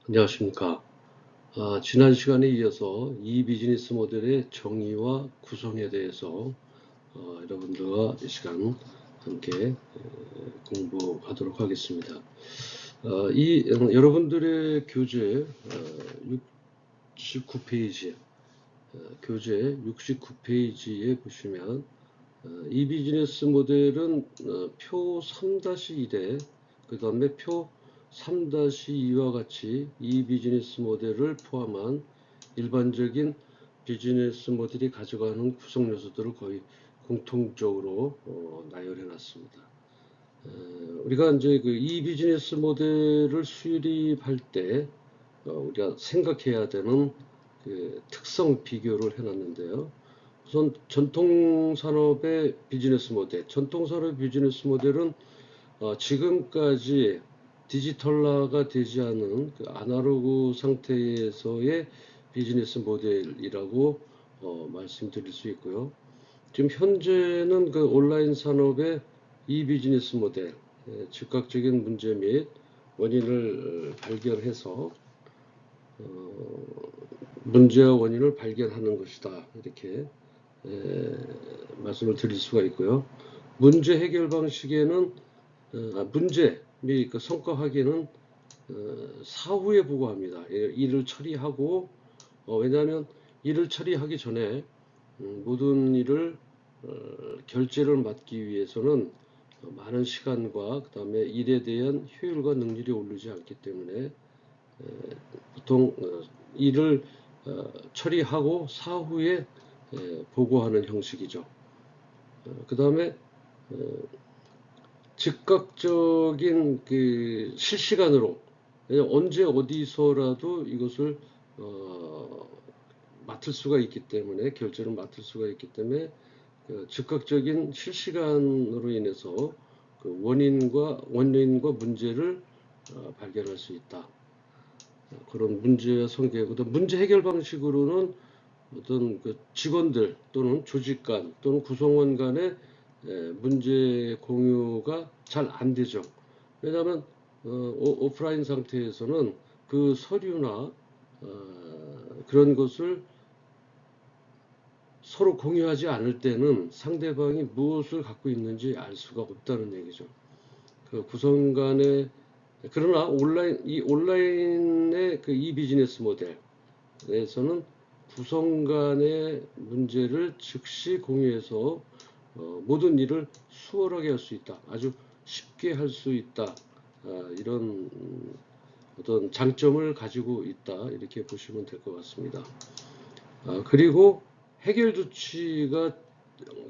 안녕하십니까. 지난 시간에 이어서 이 비즈니스 모델의 정의와 구성에 대해서 여러분들과 이 시간 함께 공부하도록 하겠습니다. 여러분들의 교재 69페이지, 교재 69페이지에 보시면 이 비즈니스 모델은 표 3-1에 그 다음에 표 3-2와 같이 이 비즈니스 모델을 포함한 일반적인 비즈니스 모델이 가져가는 구성 요소들을 거의 공통적으로 나열해 놨습니다. 우리가 이제 그 이 비즈니스 모델을 수립할 때 우리가 생각해야 되는 그 특성 비교를 해놨는데요. 우선 전통산업의 비즈니스 모델, 전통산업의 비즈니스 모델은 지금까지 디지털화가 되지 않은 그 아날로그 상태에서의 비즈니스 모델이라고 말씀드릴 수 있고요. 지금 현재는 그 온라인 산업의 이 비즈니스 모델, 즉각적인 문제 및 원인을 발견해서 문제와 원인을 발견하는 것이다. 이렇게 말씀을 드릴 수가 있고요. 문제 해결 방식에는 문제 및 그 성과 확인은 사후에 보고합니다. 일을 처리하고 왜냐하면 일을 처리하기 전에 모든 일을 결제를 맡기 위해서는 많은 시간과 그 다음에 일에 대한 효율과 능률이 오르지 않기 때문에 보통 일을 처리하고 사후에 보고하는 형식이죠. 그 다음에 즉각적인 그 실시간으로 언제 어디서라도 이것을 맡을 수가 있기 때문에 결제를 맡을 수가 있기 때문에 즉각적인 실시간으로 인해서 그 원인과 문제를 발견할 수 있다. 그런 문제와 성격, 문제 해결 방식으로는 어떤 그 직원들 또는 조직 간 또는 구성원 간의 문제 공유가 잘 안 되죠. 왜냐하면 오프라인 상태에서는 그 서류나 그런 것을 서로 공유하지 않을 때는 상대방이 무엇을 갖고 있는지 알 수가 없다는 얘기죠. 그 구성 간의 그러나 온라인의 그 이 비즈니스 모델에서는 구성 간의 문제를 즉시 공유해서 모든 일을 수월하게 할 수 있다. 아주 쉽게 할 수 있다. 이런 어떤 장점을 가지고 있다. 이렇게 보시면 될 것 같습니다. 그리고 해결 조치가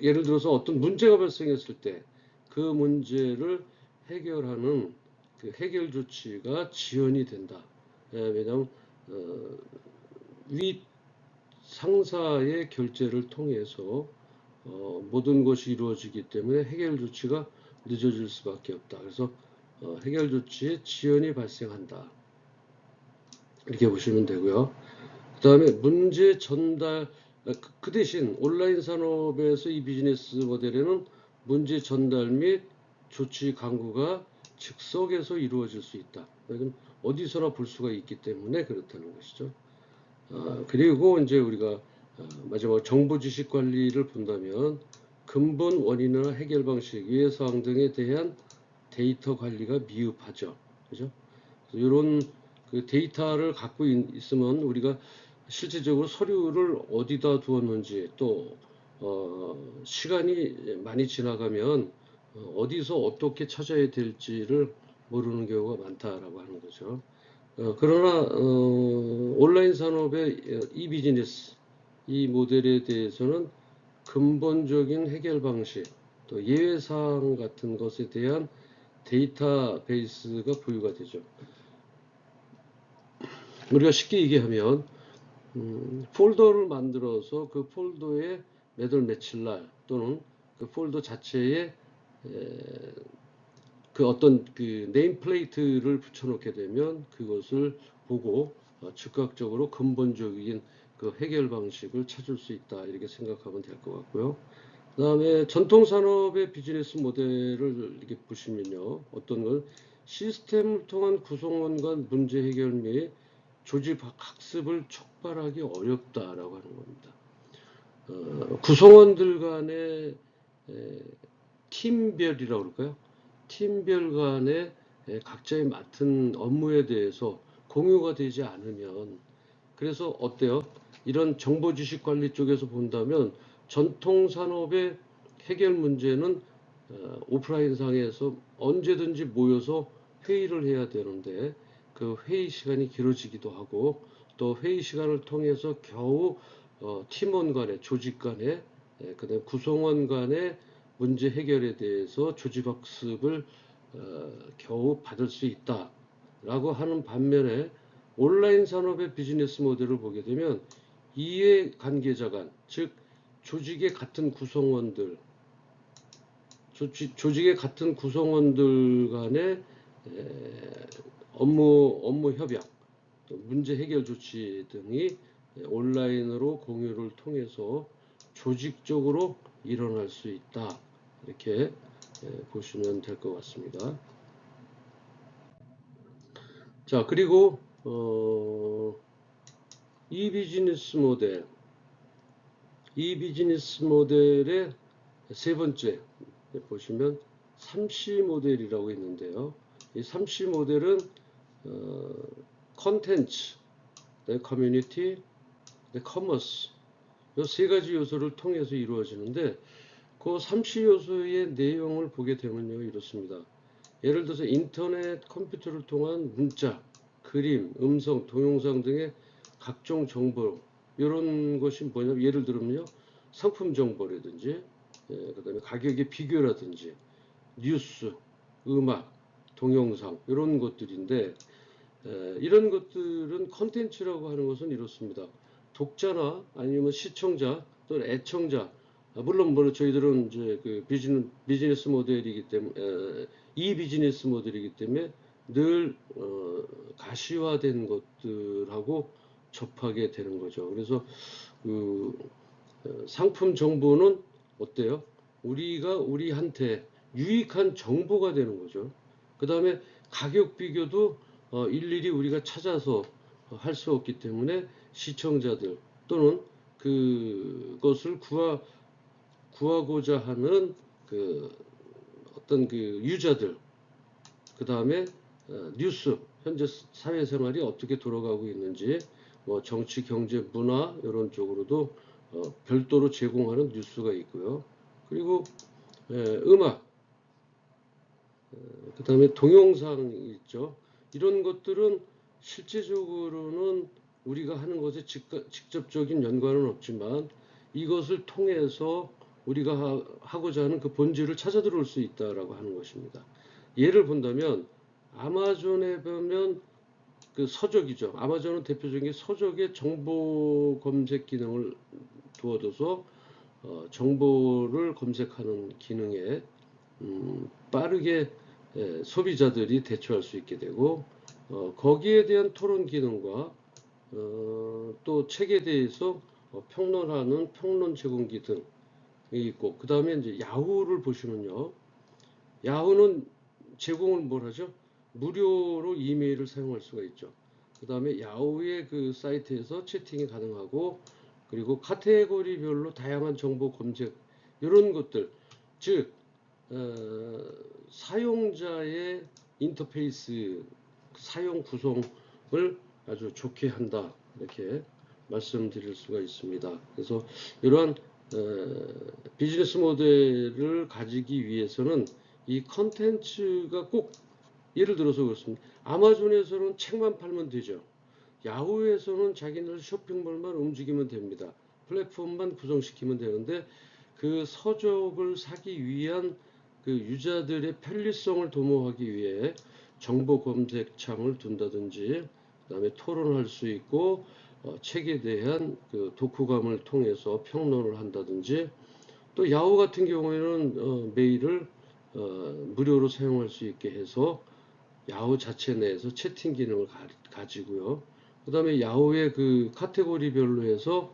예를 들어서 어떤 문제가 발생했을 때 그 문제를 해결하는 그 해결 조치가 지연이 된다. 왜냐하면 위 상사의 결재를 통해서 모든 것이 이루어지기 때문에 해결 조치가 늦어질 수밖에 없다. 그래서 해결 조치에 지연이 발생한다. 이렇게 보시면 되고요. 그 다음에 문제 전달, 그 대신 온라인 산업에서 이 비즈니스 모델에는 문제 전달 및 조치 강구가 즉석에서 이루어질 수 있다. 왜냐면 어디서나 볼 수가 있기 때문에 그렇다는 것이죠. 그리고 이제 우리가 마지막 정보 지식 관리를 본다면 근본 원인이나 해결 방식, 유해 사항 등에 대한 데이터 관리가 미흡하죠. 그죠? 이런 그 데이터를 갖고 있으면 우리가 실질적으로 서류를 어디다 두었는지 또 시간이 많이 지나가면 어디서 어떻게 찾아야 될지를 모르는 경우가 많다라고 하는 거죠. 그러나 온라인 산업의 이 비즈니스 이 모델에 대해서는 근본적인 해결 방식 또 예외사항 같은 것에 대한 데이터베이스가 보유가 되죠. 우리가 쉽게 얘기하면 폴더를 만들어서 그 폴더에 매달 며칠날 또는 그 폴더 자체에 그 어떤 그 네임플레이트를 붙여놓게 되면 그것을 보고 즉각적으로 근본적인 그 해결 방식을 찾을 수 있다 이렇게 생각하면 될 것 같고요. 그 다음에 전통산업의 비즈니스 모델을 이렇게 보시면요. 어떤 걸 시스템을 통한 구성원 간 문제 해결 및 조직 학습을 촉발하기 어렵다라고 하는 겁니다. 구성원들 간의 팀별이라고 그럴까요? 팀별 간의 각자의 맡은 업무에 대해서 공유가 되지 않으면, 그래서 어때요? 이런 정보지식 관리 쪽에서 본다면 전통 산업의 해결 문제는 오프라인 상에서 언제든지 모여서 회의를 해야 되는데 그 회의 시간이 길어지기도 하고, 또 회의 시간을 통해서 겨우 팀원 간의, 조직 간의, 그다음 구성원 간의 문제 해결에 대해서 조직학습을 겨우 받을 수 있다라고 하는 반면에, 온라인 산업의 비즈니스 모델을 보게 되면 이해 관계자 간, 즉 조직의 같은 구성원들, 조직의 같은 구성원들 간의 업무 협약, 또 문제 해결 조치 등이 온라인으로 공유를 통해서 조직적으로 일어날 수 있다. 이렇게 보시면 될 것 같습니다. 자, 그리고 이 비즈니스 모델의 세 번째 보시면 3C 모델이라고 있는데요. 이 3C 모델은 컨텐츠, 커뮤니티, 커머스, 이 세 가지 요소를 통해서 이루어지는데, 그 3C 요소의 내용을 보게 되면요, 이렇습니다. 예를 들어서 인터넷, 컴퓨터를 통한 문자, 그림, 음성, 동영상 등의 각종 정보, 이런 것이 뭐냐면, 예를 들면요, 상품 정보라든지, 그다음에 가격의 비교라든지, 뉴스, 음악, 동영상, 이런 것들인데, 이런 것들은 컨텐츠라고 하는 것은 이렇습니다. 독자나 아니면 시청자 또는 애청자, 물론 저희들은 이제 그 비즈니스 모델이기 때문에, 이 비즈니스 모델이기 때문에 늘 가시화된 것들하고 접하게 되는 거죠. 그래서 그 상품 정보는 어때요? 우리한테 유익한 정보가 되는 거죠. 그 다음에 가격 비교도 일일이 우리가 찾아서 할 수 없기 때문에 시청자들 또는 그것을 구하고자 하는 그 어떤 그 유저들, 그 다음에 뉴스, 현재 사회생활이 어떻게 돌아가고 있는지, 뭐 정치, 경제, 문화 이런 쪽으로도 별도로 제공하는 뉴스가 있고요. 그리고 음악, 그 다음에 동영상이 있죠. 이런 것들은 실제적으로는 우리가 하는 것에 직접적인 연관은 없지만 이것을 통해서 우리가 하고자 하는 그 본질을 찾아 들어올 수 있다라고 하는 것입니다. 예를 본다면 아마존에 보면 그 서적이죠. 아마존은 대표적인 서적의 정보 검색 기능을 두어둬서 정보를 검색하는 기능에 빠르게 소비자들이 대처할 수 있게 되고, 거기에 대한 토론 기능과 또 책에 대해서 평론하는 평론 제공기 등이 있고, 그 다음에 이제 야후를 보시면요, 야후는 제공을 뭘 하죠? 무료로 이메일을 사용할 수가 있죠. 그 다음에 야후의 그 사이트에서 채팅이 가능하고, 그리고 카테고리별로 다양한 정보 검색, 이런 것들, 즉 사용자의 인터페이스, 사용 구성을 아주 좋게 한다, 이렇게 말씀드릴 수가 있습니다. 그래서 이러한 비즈니스 모델을 가지기 위해서는 이 컨텐츠가 꼭, 예를 들어서 그렇습니다. 아마존에서는 책만 팔면 되죠. 야후에서는 자기네들 쇼핑몰만 움직이면 됩니다. 플랫폼만 구성시키면 되는데, 그 서적을 사기 위한 그 유저들의 편리성을 도모하기 위해 정보 검색창을 둔다든지, 그 다음에 토론할 수 있고, 책에 대한 그 독후감을 통해서 평론을 한다든지, 또 야후 같은 경우에는 메일을 무료로 사용할 수 있게 해서 야후 자체 내에서 채팅 기능을 가지고요. 그 다음에 야후의 그 카테고리별로 해서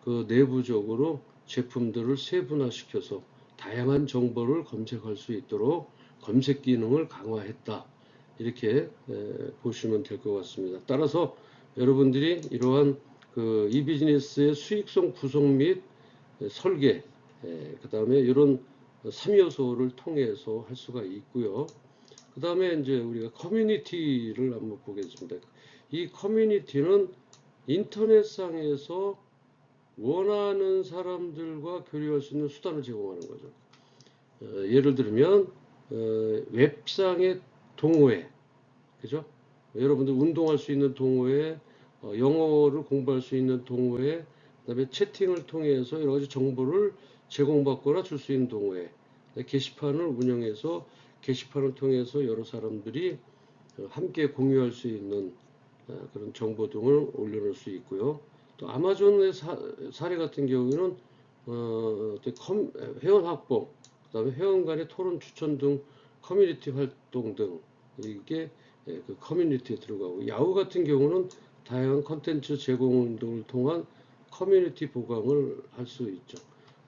그 내부적으로 제품들을 세분화시켜서 다양한 정보를 검색할 수 있도록 검색 기능을 강화했다. 이렇게 보시면 될 것 같습니다. 따라서 여러분들이 이러한 그 이 비즈니스의 수익성 구성 및 설계, 그 다음에 이런 3요소를 통해서 할 수가 있고요. 그 다음에 이제 우리가 커뮤니티를 한번 보겠습니다. 이 커뮤니티는 인터넷상에서 원하는 사람들과 교류할 수 있는 수단을 제공하는 거죠. 예를 들면 웹상의 동호회, 그죠? 여러분들 운동할 수 있는 동호회, 영어를 공부할 수 있는 동호회, 그다음에 채팅을 통해서 여러 가지 정보를 제공받거나 줄 수 있는 동호회, 게시판을 운영해서 게시판을 통해서 여러 사람들이 함께 공유할 수 있는 그런 정보 등을 올려놓을 수 있고요. 또 아마존의 사례 같은 경우에는 회원 확보, 그다음에 회원 간의 토론 추천 등 커뮤니티 활동 등 이게 그 커뮤니티에 들어가고, 야후 같은 경우는 다양한 컨텐츠 제공 등을 통한 커뮤니티 보강을 할 수 있죠.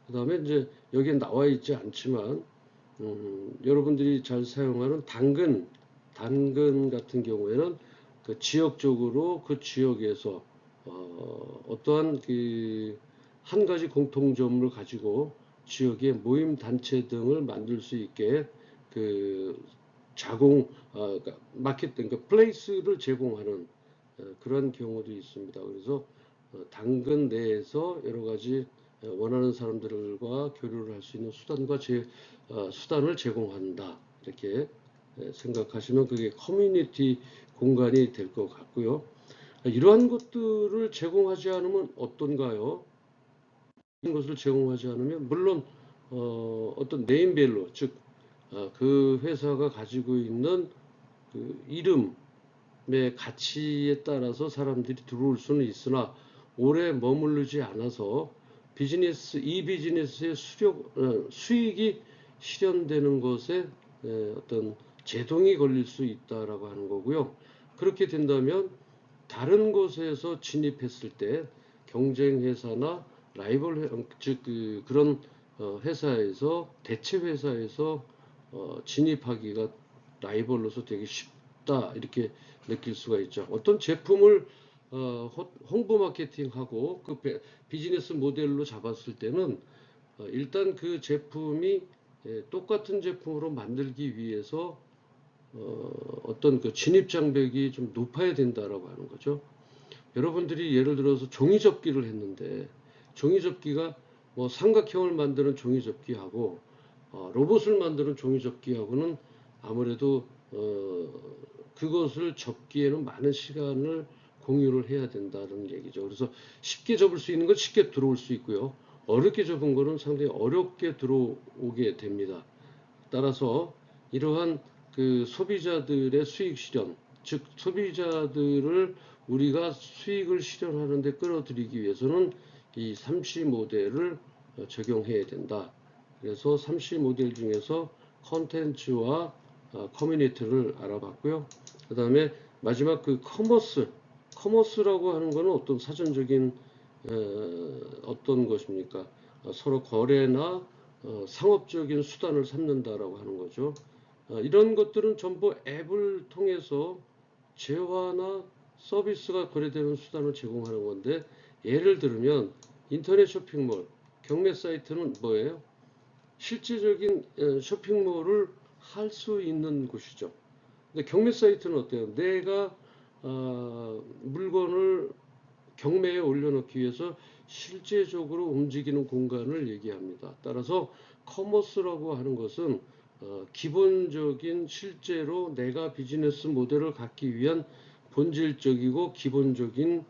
그 다음에 이제 여기에 나와 있지 않지만 여러분들이 잘 사용하는 당근 같은 경우에는 그 지역적으로 그 지역에서 어떠한 그 한 가지 공통점을 가지고 지역의 모임 단체 등을 만들 수 있게 그 그러니까 마케팅, 그러니까 플레이스를 제공하는 그런 경우도 있습니다. 그래서 당근 내에서 여러 가지 원하는 사람들과 교류를 할 수 있는 수단을 제공한다. 이렇게 생각하시면 그게 커뮤니티 공간이 될 것 같고요. 이러한 것들을 제공하지 않으면 어떤가요? 이런 것을 제공하지 않으면 물론 어떤 네임밸류, 즉 그 회사가 가지고 있는 그 이름의 가치에 따라서 사람들이 들어올 수는 있으나 오래 머무르지 않아서 이 비즈니스의 수익이 실현되는 것에 어떤 제동이 걸릴 수 있다라고 하는 거고요. 그렇게 된다면 다른 곳에서 진입했을 때 경쟁 회사나 라이벌 즉 그런 회사에서 대체 회사에서 진입하기가 라이벌로서 되게 쉽다 이렇게 느낄 수가 있죠. 어떤 제품을 홍보 마케팅하고 그 비즈니스 모델로 잡았을 때는 일단 그 제품이 똑같은 제품으로 만들기 위해서 어떤 그 진입 장벽이 좀 높아야 된다라고 하는 거죠. 여러분들이 예를 들어서 종이접기를 했는데 종이접기가 뭐 삼각형을 만드는 종이접기하고 로봇을 만드는 종이접기하고는 아무래도 그것을 접기에는 많은 시간을 공유를 해야 된다는 얘기죠. 그래서 쉽게 접을 수 있는 건 쉽게 들어올 수 있고요. 어렵게 접은 거는 상당히 어렵게 들어오게 됩니다. 따라서 이러한 그 소비자들의 수익 실현, 즉 소비자들을 우리가 수익을 실현하는 데 끌어들이기 위해서는 이 3C 모델을 적용해야 된다. 그래서 3C 모델 중에서 컨텐츠와 커뮤니티를 알아봤고요. 그 다음에 마지막 그 커머스라고 하는 것은 어떤 사전적인 어떤 것입니까? 서로 거래나 상업적인 수단을 삼는다라고 하는 거죠. 이런 것들은 전부 앱을 통해서 재화나 서비스가 거래되는 수단을 제공하는 건데, 예를 들면 인터넷 쇼핑몰, 경매 사이트는 뭐예요? 실제적인 쇼핑몰을 할 수 있는 곳이죠. 근데 경매 사이트는 어때요? 내가 물건을 경매에 올려놓기 위해서 실제적으로 움직이는 공간을 얘기합니다. 따라서 커머스라고 하는 것은 기본적인 실제로 내가 비즈니스 모델을 갖기 위한 본질적이고 기본적인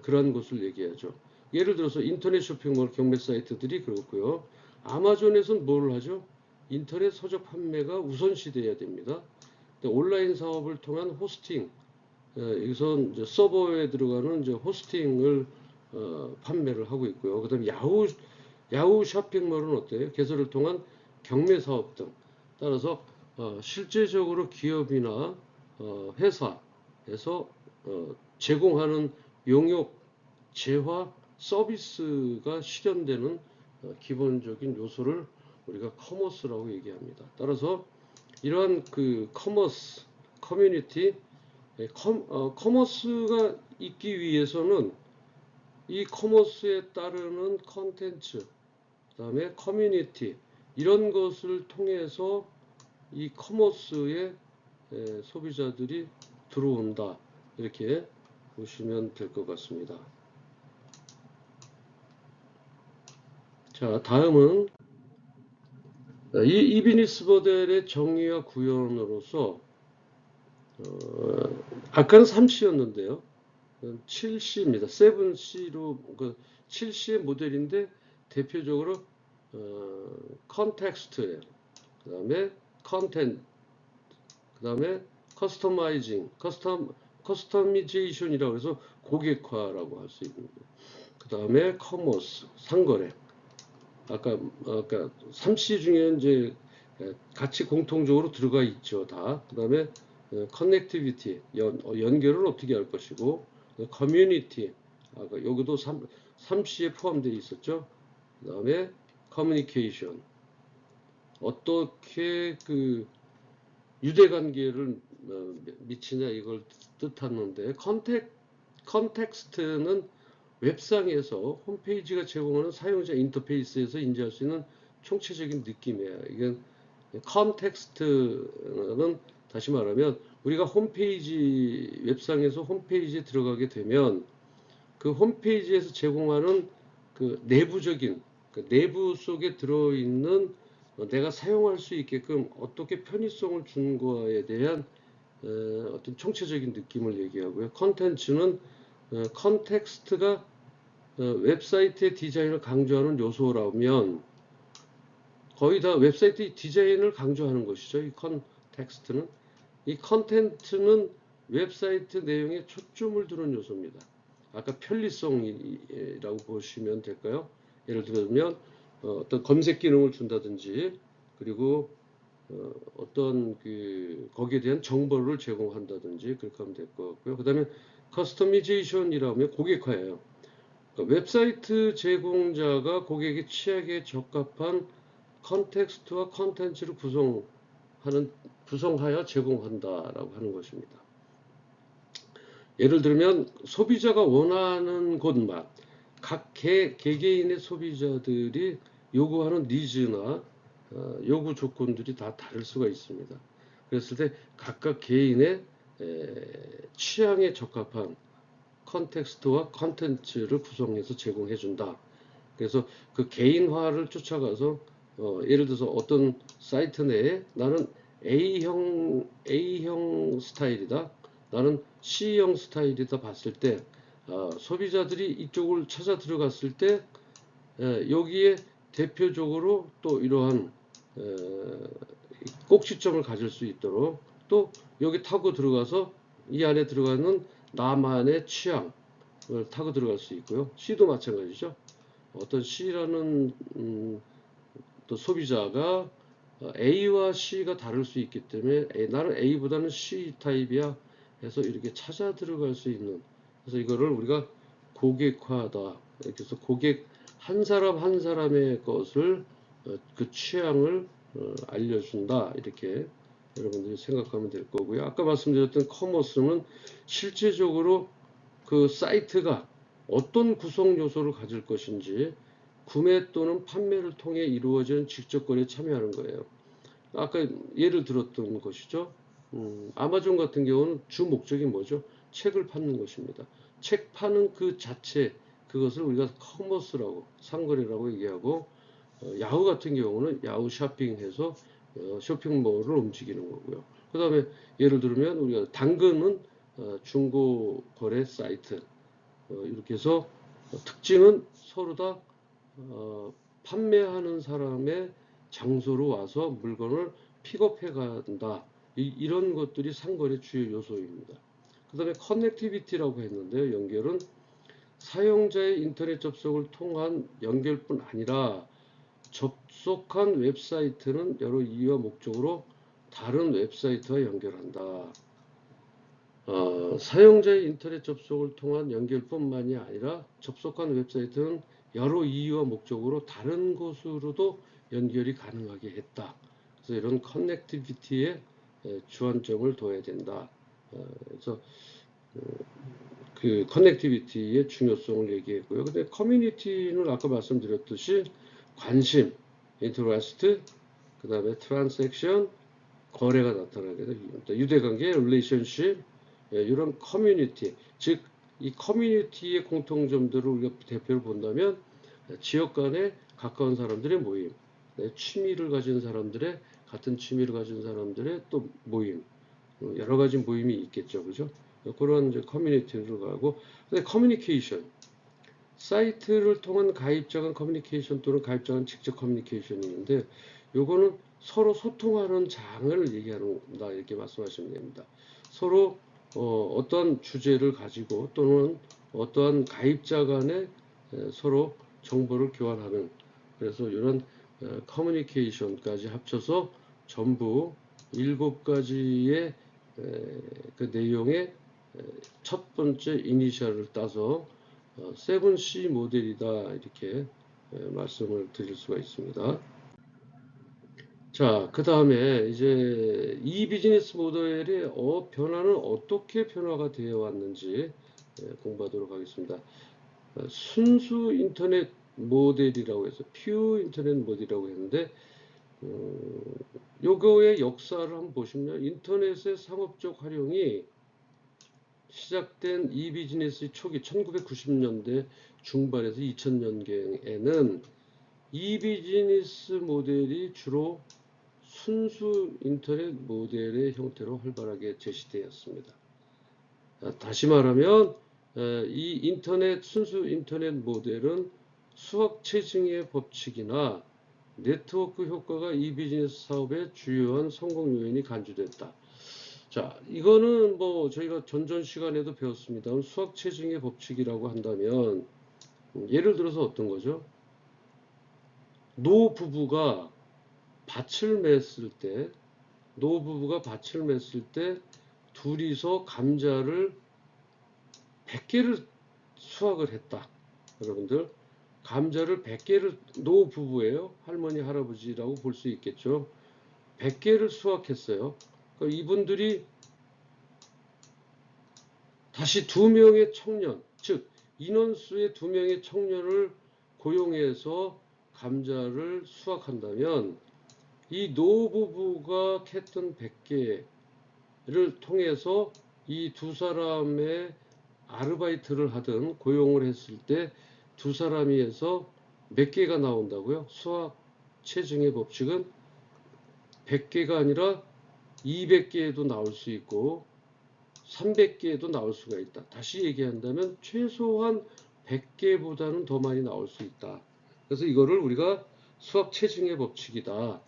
그러한 것을 얘기하죠. 예를 들어서 인터넷 쇼핑몰 경매 사이트들이 그렇고요. 아마존에서는 뭘 하죠? 인터넷 서적 판매가 우선시돼야 됩니다. 온라인 사업을 통한 호스팅, 여기서 이제 서버에 들어가는 이제 호스팅을 판매를 하고 있고요. 그다음에 야후 쇼핑몰은 어때요? 개설을 통한 경매 사업 등. 따라서 실제적으로 기업이나 회사에서 제공하는 용역, 재화, 서비스가 실현되는 기본적인 요소를 우리가 커머스라고 얘기합니다. 따라서 이러한 그 커머스, 커뮤니티, 커머스가 있기 위해서는 이 커머스에 따르는 컨텐츠, 그다음에 커뮤니티 이런 것을 통해서 이 커머스에 소비자들이 들어온다. 이렇게 보시면 될 것 같습니다. 자, 다음은 이 이비니스 버델의 정의와 구현으로서 아까는 3C였는데요. 7C입니다. 7C로 그 7C의 모델인데 대표적으로 컨텍스트예요. 그다음에 컨텐트, 그다음에 커스터마이징, 커스터미제이션이라고 해서 고객화라고 할 수 있는 거예요. 그다음에 커머스, 상거래. 아까 3C 중에 이제 같이 공통적으로 들어가 있죠, 다. 그다음에 커넥티비티, 연결을 어떻게 할 것이고, 커뮤니티, 아까 여기도 3C에 포함되어 있었죠. 그다음에 커뮤니케이션, 어떻게 그 유대관계를 미치냐 이걸 뜻하는데, 컨텍스트는 웹상에서 홈페이지가 제공하는 사용자 인터페이스에서 인지할 수 있는 총체적인 느낌이에요. 이건 컨텍스트는 다시 말하면 우리가 홈페이지 웹상에서 홈페이지에 들어가게 되면 그 홈페이지에서 제공하는 그 내부적인 그 내부 속에 들어있는 내가 사용할 수 있게끔 어떻게 편의성을 준 거에 대한 어떤 총체적인 느낌을 얘기하고요. 컨텐츠는 컨텍스트가 웹사이트의 디자인을 강조하는 요소라면 거의 다 웹사이트 디자인을 강조하는 것이죠. 이 컨텍스트는. 이 컨텐츠는 웹사이트 내용에 초점을 두는 요소입니다. 아까 편리성이라고 보시면 될까요? 예를 들면 어떤 검색 기능을 준다든지 그리고 어떤 그 거기에 대한 정보를 제공한다든지 그렇게 하면 될 것 같고요. 그다음에 커스터미제이션이라면 고객화예요. 그러니까 웹사이트 제공자가 고객의 취향에 적합한 컨텍스트와 컨텐츠를 구성하여 제공한다라고 하는 것입니다. 예를 들면 소비자가 원하는 곳만 각 개개인의 소비자들이 요구하는 니즈나 요구 조건들이 다 다를 수가 있습니다. 그랬을 때 각각 개인의 취향에 적합한 컨텍스트와 컨텐츠를 구성해서 제공해 준다. 그래서 그 개인화를 쫓아가서 예를 들어서 어떤 사이트 내에 나는 A형 스타일이다. 나는 C형 스타일이다 봤을 때 소비자들이 이쪽을 찾아 들어갔을 때 여기에 대표적으로 또 이러한 꼭지점을 가질 수 있도록 또 여기 타고 들어가서 이 안에 들어가는 나만의 취향을 타고 들어갈 수 있고요. C도 마찬가지죠. 어떤 C라는 또 소비자가 A와 C가 다를 수 있기 때문에 나는 A보다는 C 타입이야 해서 이렇게 찾아 들어갈 수 있는, 그래서 이거를 우리가 고객화다 이렇게 해서 고객 한 사람 한 사람의 것을 그 취향을 알려준다 이렇게 여러분들이 생각하면 될 거고요. 아까 말씀드렸던 커머스는 실제적으로 그 사이트가 어떤 구성 요소를 가질 것인지 구매 또는 판매를 통해 이루어지는 직접 거래에 참여하는 거예요. 아까 예를 들었던 것이죠. 아마존 같은 경우는 주 목적이 뭐죠? 책을 파는 것입니다. 책 파는 그 자체, 그것을 우리가 커머스라고, 상거래라고 얘기하고, 야후 같은 경우는 야후 쇼핑해서 쇼핑몰을 움직이는 거고요. 그 다음에 예를 들면 우리가 당근은 중고 거래 사이트, 이렇게 해서 특징은 서로 다 판매하는 사람의 장소로 와서 물건을 픽업해 간다. 이런 것들이 상거래 주요 요소입니다. 그 다음에 커넥티비티라고 했는데요. 연결은 사용자의 인터넷 접속을 통한 연결뿐 아니라 접속한 웹사이트는 여러 이유와 목적으로 다른 웹사이트와 연결한다. 사용자의 인터넷 접속을 통한 연결뿐만이 아니라 접속한 웹사이트는 여러 이유와 목적으로 다른 곳으로도 연결이 가능하게 했다. 그래서 이런 커넥티비티에 주안점을 둬야 된다. 그래서 그 커넥티비티의 중요성을 얘기했고요. 근데 커뮤니티는 아까 말씀드렸듯이 관심, 인터레스트, 그 다음에 트랜잭션, 거래가 나타나게 됩니다. 유대관계, 릴레이션십, 이런 커뮤니티, 즉 이 커뮤니티의 공통점들을 우리가 대표로 본다면 지역 간의 가까운 사람들의 모임, 취미를 가진 사람들의 같은 취미를 가진 사람들의 또 모임, 여러 가지 모임이 있겠죠, 그죠? 그런 이제 커뮤니티로 가고, 근데 커뮤니케이션, 사이트를 통한 가입자 간 커뮤니케이션 또는 가입자 간 직접 커뮤니케이션이 있는데, 요거는 서로 소통하는 장을 얘기한다 이렇게 말씀하시면 됩니다. 서로 어떤 주제를 가지고 또는 어떠한 가입자 간에 서로 정보를 교환하는, 그래서 이런 커뮤니케이션까지 합쳐서 전부 7가지의 그 내용의 첫 번째 이니셜을 따서 7C 모델이다 이렇게 말씀을 드릴 수가 있습니다. 자, 그 다음에 이제 이 비즈니스 모델의 변화는 어떻게 변화가 되어 왔는지 공부하도록 하겠습니다. 순수 인터넷 모델이라고 해서 퓨 인터넷 모델이라고 했는데 요거의 역사를 한번 보시면 인터넷의 상업적 활용이 시작된 이 비즈니스 초기 1990년대 중반에서 2000년경에는 이 비즈니스 모델이 주로 순수 인터넷 모델의 형태로 활발하게 제시되었습니다. 다시 말하면 이 순수 인터넷 모델은 수학 체증의 법칙이나 네트워크 효과가 이 비즈니스 사업의 주요한 성공 요인이 간주됐다. 자, 이거는 뭐 저희가 전전 시간에도 배웠습니다. 수학 체증의 법칙이라고 한다면 예를 들어서 어떤 거죠? 노부부가 밭을 맸을 때 둘이서 감자를 100개를 수확을 했다. 여러분들 감자를 100개를 노부부예요. 할머니 할아버지라고 볼 수 있겠죠. 100개를 수확했어요. 그러니까 이분들이 다시 2명의 청년, 즉 인원수의 2명의 청년을 고용해서 감자를 수확한다면 이 노부부가 캤던 100개를 통해서 이 두 사람의 아르바이트를 하든 고용을 했을 때 두 사람이 해서 몇 개가 나온다고요? 수학 체증의 법칙은 100개가 아니라 200개에도 나올 수 있고 300개에도 나올 수가 있다. 다시 얘기한다면 최소한 100개보다는 더 많이 나올 수 있다. 그래서 이거를 우리가 수학 체증의 법칙이다.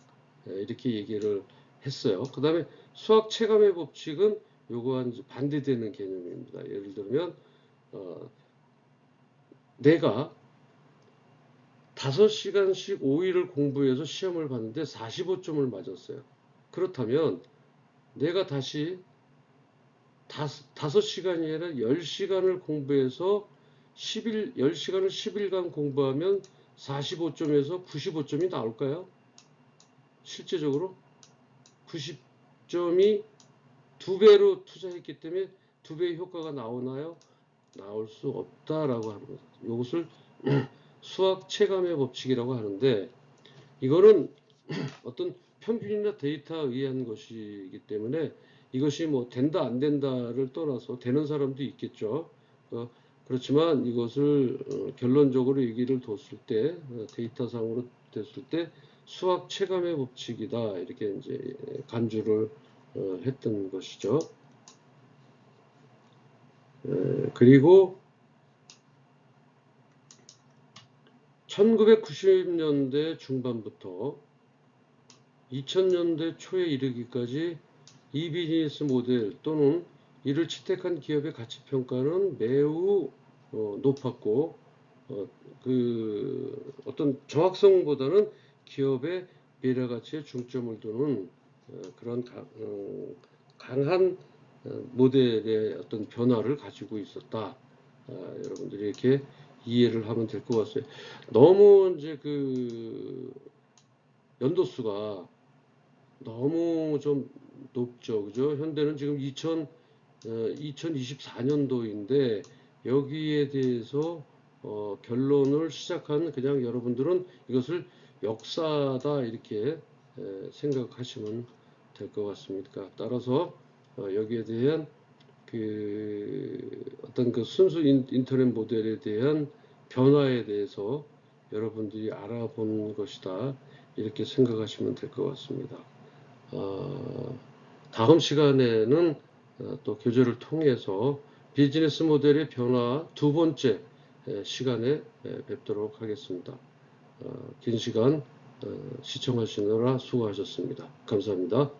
이렇게 얘기를 했어요. 그 다음에 수학 체감의 법칙은 요거와 반대되는 개념입니다. 예를 들면 내가 5시간씩 5일을 공부해서 시험을 봤는데 45점을 맞았어요. 그렇다면 내가 다시 5시간이 아니라 10시간을 공부해서 10시간을 10일간 공부하면 45점에서 95점이 나올까요? 실제적으로 90점이 2배로 투자했기 때문에 2배의 효과가 나오나요? 나올 수 없다라고 하는 거죠. 이것을 수학 체감의 법칙이라고 하는데 이거는 어떤 평균이나 데이터에 의한 것이기 때문에 이것이 뭐 된다 안 된다를 떠나서 되는 사람도 있겠죠. 그렇지만 이것을 결론적으로 얘기를 뒀을 때 데이터상으로 됐을 때 수학 체감의 법칙이다 이렇게 이제 간주를 했던 것이죠. 그리고 1990년대 중반부터 2000년대 초에 이르기까지 이 비즈니스 모델 또는 이를 채택한 기업의 가치 평가는 매우 높았고 그 어떤 정확성보다는 기업의 미래 가치에 중점을 두는 그런 강한 모델의 어떤 변화를 가지고 있었다. 여러분들이 이렇게 이해를 하면 될 것 같아요. 너무 이제 그 연도수가 너무 좀 높죠. 그죠? 현대는 지금 2024년도인데 여기에 대해서 결론을 시작한 그냥 여러분들은 이것을 역사다 이렇게 생각하시면 될 것 같습니다. 따라서 여기에 대한 어떤 그 순수 인터넷 모델에 대한 변화에 대해서 여러분들이 알아본 것이다 이렇게 생각하시면 될 것 같습니다. 다음 시간에는 또 교재를 통해서 비즈니스 모델의 변화 두 번째 시간에 뵙도록 하겠습니다. 긴 시간 시청하시느라 수고하셨습니다. 감사합니다.